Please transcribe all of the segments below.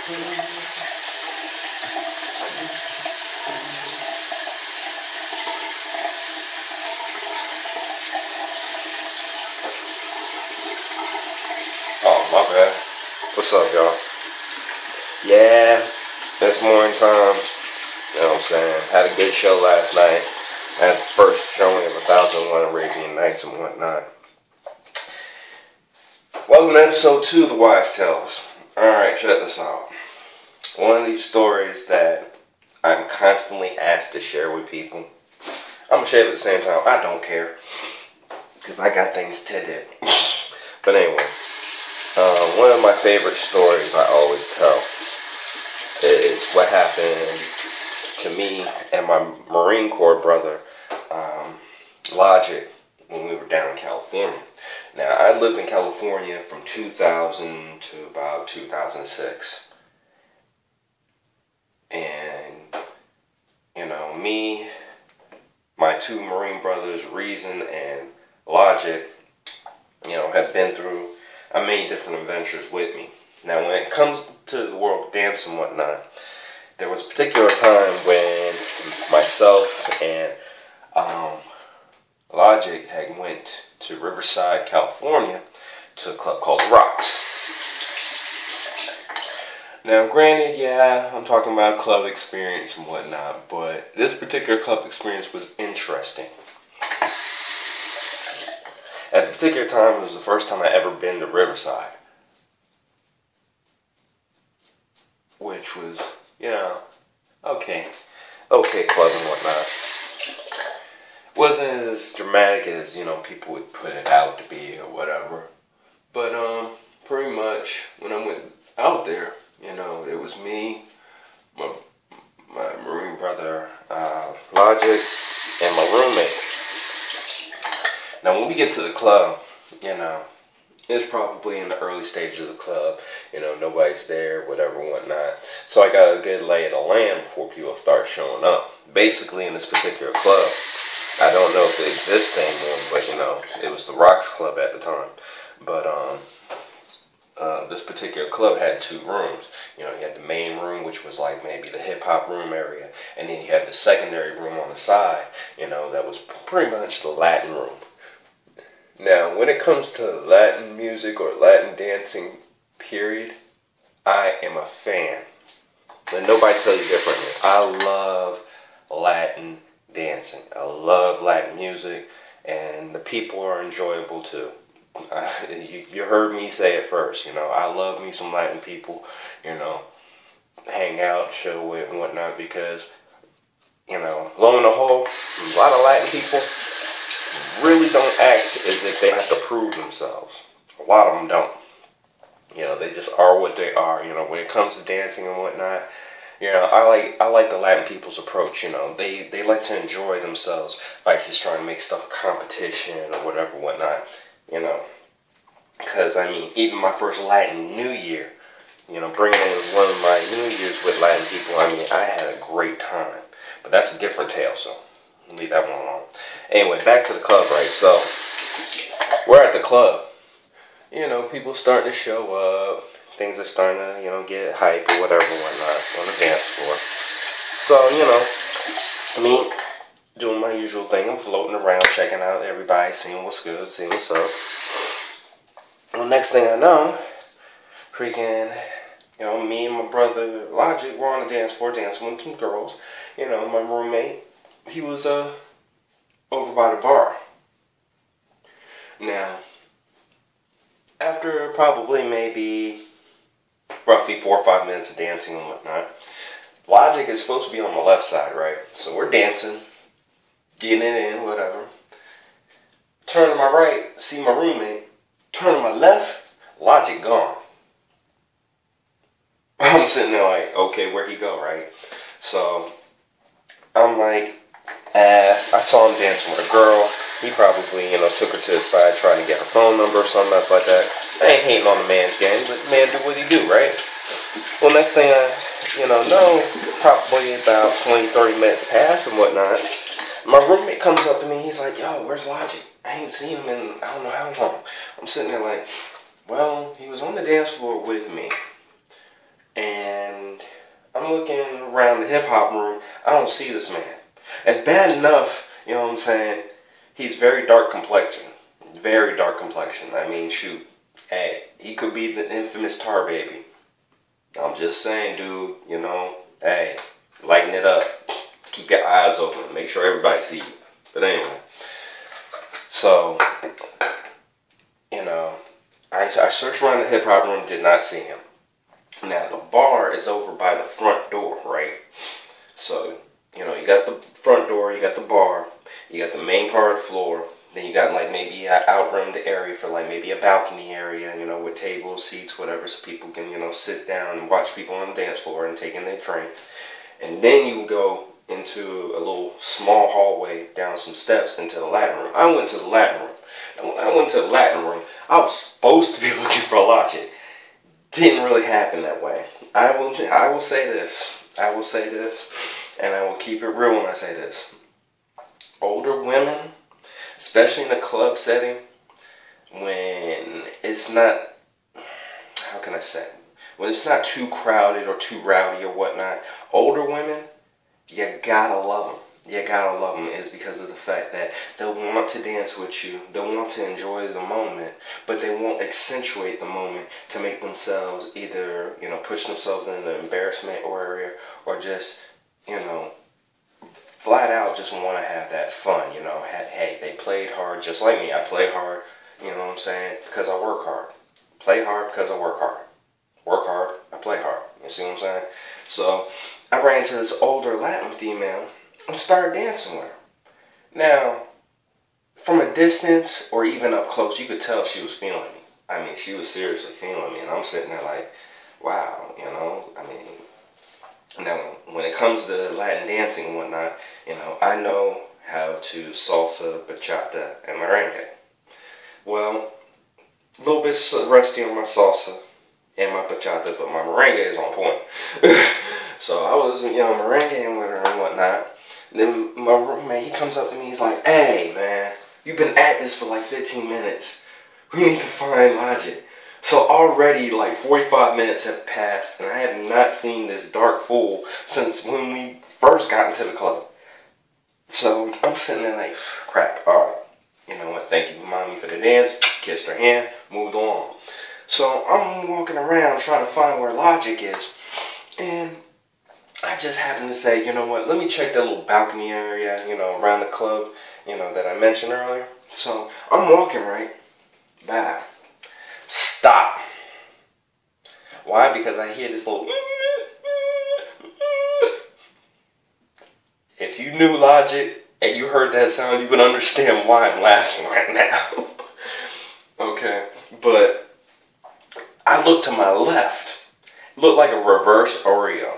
Oh, my bad. What's up, y'all? Yeah, it's morning time. You know what I'm saying? Had a good show last night. Had the first showing of 1001 Arabian Nights and whatnot. Welcome to episode 2 of the Wise Tales. Alright, check this out. One of these stories that I'm constantly asked to share with people. I'm going to share it at the same time. I don't care. Because I got things to do. But anyway. One of my favorite stories I always tell is what happened to me and my Marine Corps brother, Logic, when we were down in California. Now, I lived in California from 2000 to about 2006. And, you know, me, my two Marine brothers, Reason and Logic, you know, have been through many different adventures with me. Now, when it comes to the world of dance and whatnot, there was a particular time when myself and Logic had went to Riverside, California, to a club called Rocks. Now, granted, yeah, I'm talking about club experience and whatnot, but this particular club experience was interesting. At a particular time, it was the first time I ever been to Riverside. Which was, you know, okay club and whatnot. Wasn't as dramatic as, you know, people would put it out to be or whatever. But, pretty much, when I went out there, you know, it was me, my Marine brother, Logic, and my roommate. Now, when we get to the club, you know, it's probably in the early stages of the club. You know, nobody's there, whatever, whatnot. So I got a good lay of the land before people start showing up. Basically, in this particular club, I don't know if it exists anymore, but, you know, it was the Rocks Club at the time. But, this particular club had 2 rooms. You know, you had the main room, which was like maybe the hip-hop room area. And then you had the secondary room on the side, you know, that was pretty much the Latin room. Now, when it comes to Latin music or Latin dancing, period, I am a fan. Let nobody tell you differently. I love Latin dancing. I love Latin music, and the people are enjoyable too. You heard me say it first, you know. I love me some Latin people, you know, hang out, chill with, and whatnot, because, you know, lo and behold, a lot of Latin people really don't act as if they have to prove themselves. A lot of them don't. You know, they just are what they are. You know, when it comes to dancing and whatnot, you know, I like the Latin people's approach. You know, they like to enjoy themselves versus trying to make stuff a competition or whatever, whatnot. You know, because I mean, even my first Latin New Year, you know, bringing in one of my New Year's with Latin people, I mean, I had a great time. But that's a different tale, so leave that one alone. Anyway, back to the club, right? So, we're at the club. You know, people starting to show up. Things are starting to, you know, get hype or whatever, whatnot on the dance floor. So, you know, me doing my usual thing. I'm floating around, checking out everybody, seeing what's good, seeing what's up. Well, next thing I know, freaking, you know, me and my brother Logic were on the dance floor dancing with some girls. You know, my roommate, he was over by the bar. Now, after probably maybe roughly 4 or 5 minutes of dancing and whatnot, Logic is supposed to be on the left side, right? So we're dancing, getting it in, whatever. Turn to my right, see my roommate. Turn to my left, Logic gone. I'm sitting there like, okay, where'd he go, right? So I'm like, I saw him dancing with a girl. He probably, you know, took her to the side, trying to get her phone number or something else like that. I ain't hating on the man's game, but the man do what he do, right? Well, next thing I, you know, probably about 20, 30 minutes pass and whatnot. My roommate comes up to me. He's like, yo, where's Logic? I ain't seen him in I don't know how long. I'm sitting there like, well, he was on the dance floor with me. And I'm looking around the hip hop room. I don't see this man. It's bad enough, you know what I'm saying? He's very dark complexion. Very dark complexion. I mean, shoot. Hey, he could be the infamous Tar Baby. I'm just saying, dude, you know, hey, lighten it up. Keep your eyes open. Make sure everybody sees you. But anyway. So, you know, I searched around the hip hop room, did not see him. Now, the bar is over by the front door, right? So, you know, you got the front door, you got the bar, you got the main part of the floor, then you got like maybe an outrimmed area for like maybe a balcony area, you know, with tables, seats, whatever, so people can, you know, sit down and watch people on the dance floor and take in their drink. And then you go into a little small hallway down some steps into the Latin room. I went to the Latin room. And when I went to the Latin room, I was supposed to be looking for Logic. Didn't really happen that way. I will say this. I will say this, and I will keep it real when I say this. Older women, especially in a club setting, when it's not, how can I say, when it's not too crowded or too rowdy or whatnot, older women, you gotta love them. You gotta love them is because of the fact that they'll want to dance with you, they'll want to enjoy the moment, but they won't accentuate the moment to make themselves either, you know, push themselves in an embarrassment area or just, you know, flat out just want to have that fun, you know. Hey, they played hard just like me. I play hard, you know what I'm saying, because I work hard. Play hard because I work hard. Work hard, I play hard. You see what I'm saying? So, I ran into this older Latin female and started dancing with her. Now, from a distance or even up close, you could tell she was feeling me. I mean, she was seriously feeling me, and I'm sitting there like, wow, you know, I mean, now, when it comes to Latin dancing and whatnot, you know, I know how to salsa, bachata, and merengue. Well, a little bit rusty on my salsa and my bachata, but my merengue is on point. So I was, you know, merengueing with her and whatnot. Then my roommate, he comes up to me, he's like, hey, man, you've been at this for like 15 minutes. We need to find Logic. So already like 45 minutes have passed, and I have not seen this dark fool since when we first got into the club. So I'm sitting there like, crap, alright. You know what, thank you, mommy, for the dance. Kissed her hand, moved on. So I'm walking around trying to find where Logic is, and I just happened to say, you know what, let me check that little balcony area, you know, around the club, you know, that I mentioned earlier. So I'm walking, right? Bye. Stop. Why? Because I hear this little. If you knew Logic and you heard that sound, you would understand why I'm laughing right now. Okay, but I looked to my left. It looked like a reverse Oreo.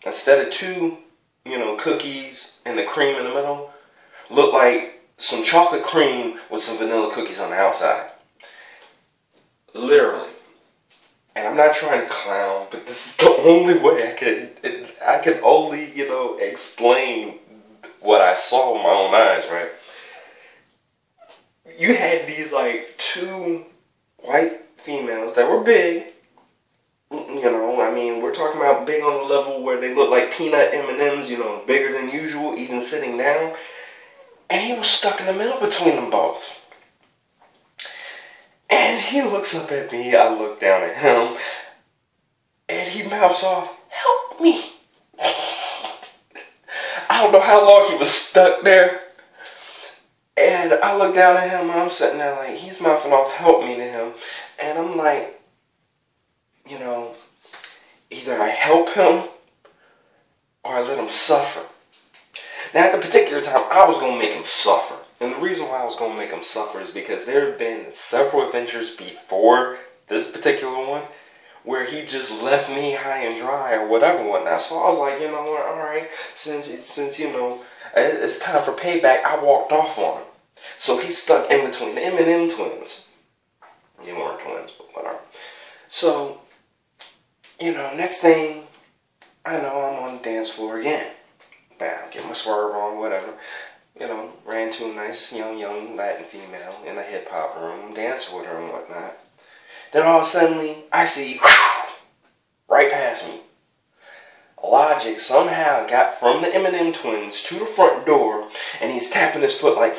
Instead of two, you know, cookies and the cream in the middle, looked like some chocolate cream with some vanilla cookies on the outside. Literally. And I'm not trying to clown, but this is the only way I could only, you know, explain what I saw with my own eyes, right? You had these, like, two white females that were big. You know, I mean, we're talking about big on the level where they look like peanut M&Ms, you know, bigger than usual, even sitting down. And he was stuck in the middle between them both. And he looks up at me, I look down at him, and he mouths off, help me. I don't know how long he was stuck there. And I look down at him, and I'm sitting there like, he's mouthing off, help me to him. And I'm like, you know, either I help him or I let him suffer. Now, at the particular time, I was going to make him suffer. And the reason why I was going to make him suffer is because there have been several adventures before this particular one where he just left me high and dry or whatever whatnot. So I was like, you know what, alright, since you know, it's time for payback, I walked off on him. So he's stuck in between the M&M twins. They weren't twins, but whatever. So, you know, next thing I know, I'm on the dance floor again. Bam, get my swerve on, whatever. You know, ran to a nice young Latin female in a hip hop room, dancing with her and whatnot. Then all of a sudden, I see right past me. Logic somehow got from the Eminem twins to the front door, and he's tapping his foot like,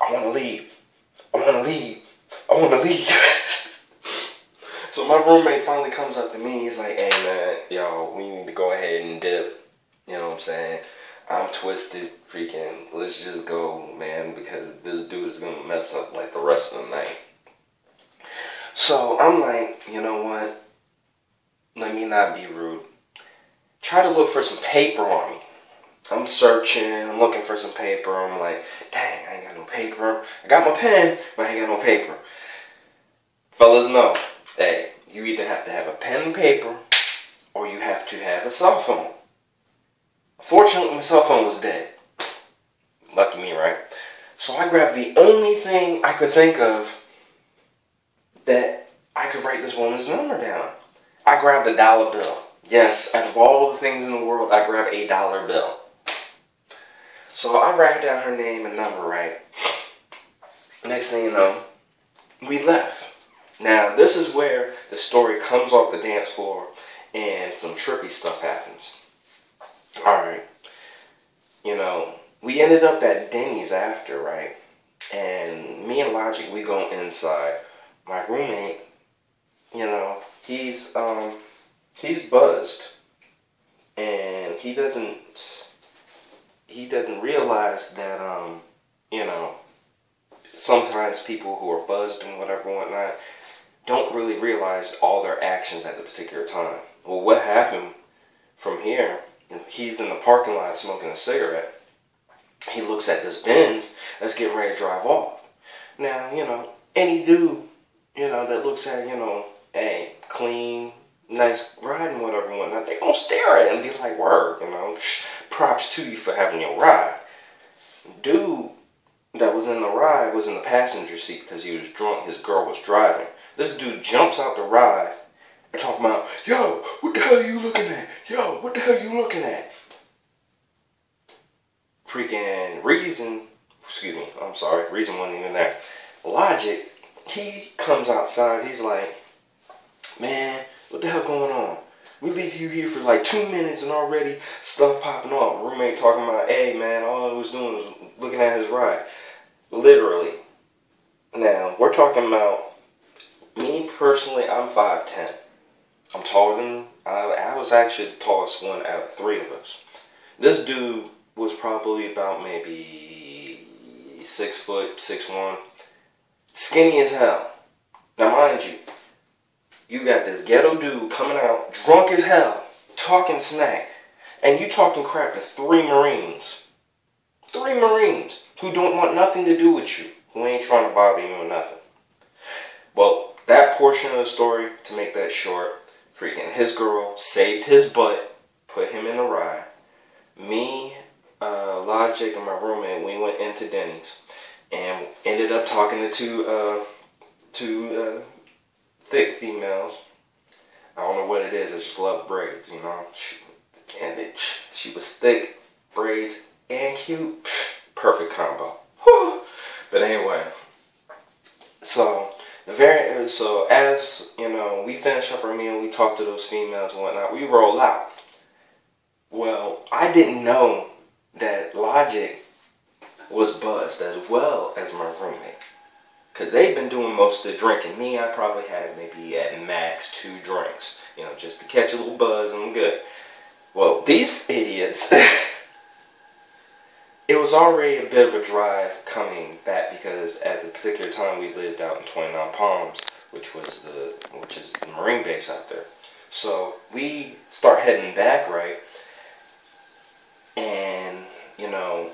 I want to leave. I want to leave. I want to leave. So my roommate finally comes up to me. He's like, hey, man, yo, we need to go ahead and dip. You know what I'm saying? I'm twisted. Freaking, let's just go, man, because this dude is going to mess up like the rest of the night. So I'm like, you know what? Let me not be rude. Try to look for some paper on me. I'm searching, I'm looking for some paper. I'm like, dang, I ain't got no paper. I got my pen, but I ain't got no paper. Fellas know, hey, you either have to have a pen and paper, or you have to have a cell phone. Fortunately, my cell phone was dead. Lucky me, right? So I grabbed the only thing I could think of that I could write this woman's number down. I grabbed a dollar bill. Yes, out of all the things in the world, I grabbed a dollar bill. So I write down her name and number, right? Next thing you know, we left. Now, this is where the story comes off the dance floor and some trippy stuff happens. Alright. You know, we ended up at Denny's after, right? And me and Logic, we go inside. My roommate, you know, he's buzzed. And he doesn't realize that, you know, sometimes people who are buzzed and whatever and whatnot don't really realize all their actions at the particular time. Well, what happened from here, he's in the parking lot smoking a cigarette. He looks at this Benz that's getting ready to drive off. Now, you know, any dude, you know, that looks at, you know, hey, clean, nice ride and whatever and whatnot, they're going to stare at it and be like, word, you know, props to you for having your ride. Dude that was in the ride was in the passenger seat because he was drunk. His girl was driving. This dude jumps out the ride and talking about, yo, what the hell are you looking at? Yo, what the hell are you looking at? Freaking Reason wasn't even there. Logic, he comes outside. He's like, man, what the hell going on? We leave you here for like 2 minutes and already stuff popping off. Roommate talking about, hey man, all I was doing was looking at his ride. Literally. Now, we're talking about, me personally, I'm 5'10". I'm taller than, I was actually the tallest one out of 3 of us. This dude was probably about maybe 6 foot, 6'1". Skinny as hell. Now mind you, you got this ghetto dude coming out, drunk as hell, talking smack, and you talking crap to 3 Marines. 3 Marines who don't want nothing to do with you, who ain't trying to bother you or nothing. Well, that portion of the story, to make that short, freaking his girl saved his butt, put him in the ride. Me, Logic, and my roommate, we went into Denny's and ended up talking to two thick females. I don't know what it is. I just love braids, you know. She was thick, braids, and cute. Perfect combo. Whew. But anyway, so as you know, we finish up our meal. We talk to those females and whatnot. We roll out. Well, I didn't know that Logic was buzzed as well as my roommate. Because they've been doing most of the drinking. Me, I probably had maybe at max 2 drinks. You know, just to catch a little buzz and I'm good. Well, these idiots, it was already a bit of a drive coming back because at the particular time we lived out in 29 Palms, which is the Marine base out there. So we start heading back, right? And, you know,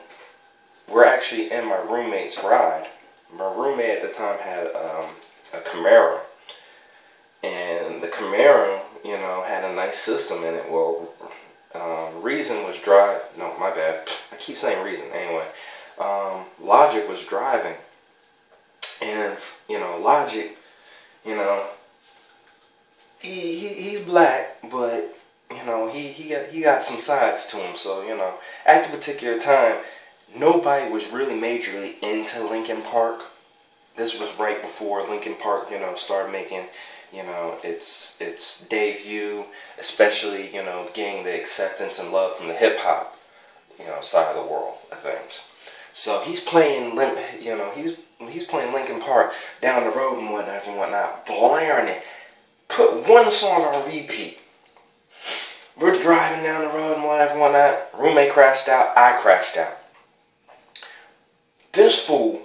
we're actually in my roommate's ride. My roommate at the time had a Camaro. And the Camaro, you know, had a nice system in it. Well, Reason was driving. No, my bad. I keep saying Reason. Anyway, Logic was driving. And, you know, Logic, you know, he's black, but, you know, he got some sides to him. So, you know, at the particular time, nobody was really majorly into Linkin Park. This was right before Linkin Park, you know, started making You know, it's Dave U, especially, you know, gaining the acceptance and love from the hip hop, you know, side of the world of things. So he's playing, you know, he's playing Linkin Park down the road and whatnot, blaring it. Put one song on repeat. We're driving down the road and whatnot. Roommate crashed out. I crashed out. This fool,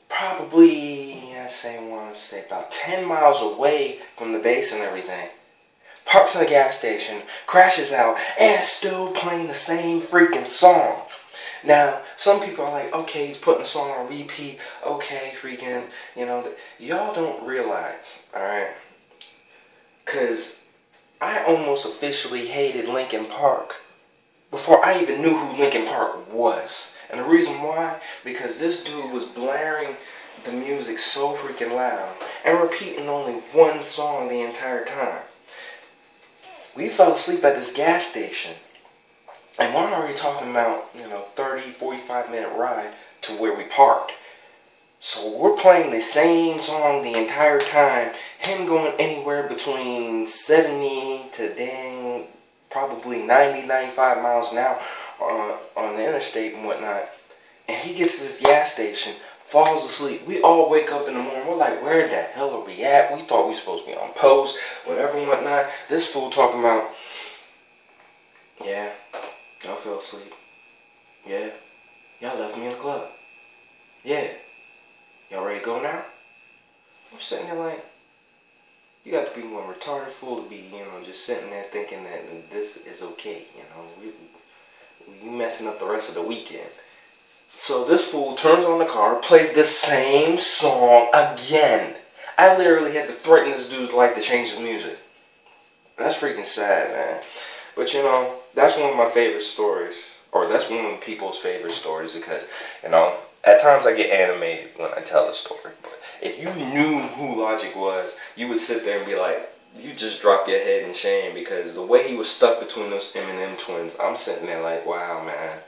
probably, I want to say about 10 miles away from the base and everything, parks in a gas station, crashes out, and still playing the same freaking song. Now, some people are like, okay, he's putting the song on repeat. Okay, freaking, you know, y'all don't realize, alright? Because I almost officially hated Linkin Park before I even knew who Linkin Park was. And the reason why, because this dude was blaring the music so freaking loud and repeating only one song the entire time. We fell asleep at this gas station. And we're already talking about, you know, 30, 45-minute ride to where we parked. So we're playing the same song the entire time. Him going anywhere between 70 to probably 90, 95 miles an hour on the interstate and whatnot. And he gets to this gas station, falls asleep. We all wake up in the morning. We're like, where the hell are we at? We thought we were supposed to be on post, whatever and whatnot. This fool talking about, yeah, y'all fell asleep. Yeah, y'all left me in the club. Yeah. Y'all ready to go now? We're sitting there like, you got to be one retarded fool to be, you know, just sitting there thinking that this is okay, you know. We messing up the rest of the weekend. So this fool turns on the car, plays the same song again. I literally had to threaten this dude's life to change his music. That's freaking sad, man. But, you know, that's one of my favorite stories. Or that's one of people's favorite stories because, you know, at times I get animated when I tell the story. But if you knew who Logic was, you would sit there and be like, you just drop your head in shame because the way he was stuck between those Eminem twins, I'm sitting there like, wow, man.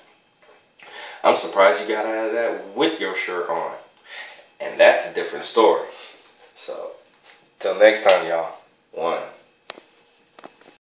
I'm surprised you got out of that with your shirt on. And that's a different story. So, till next time, y'all. 1.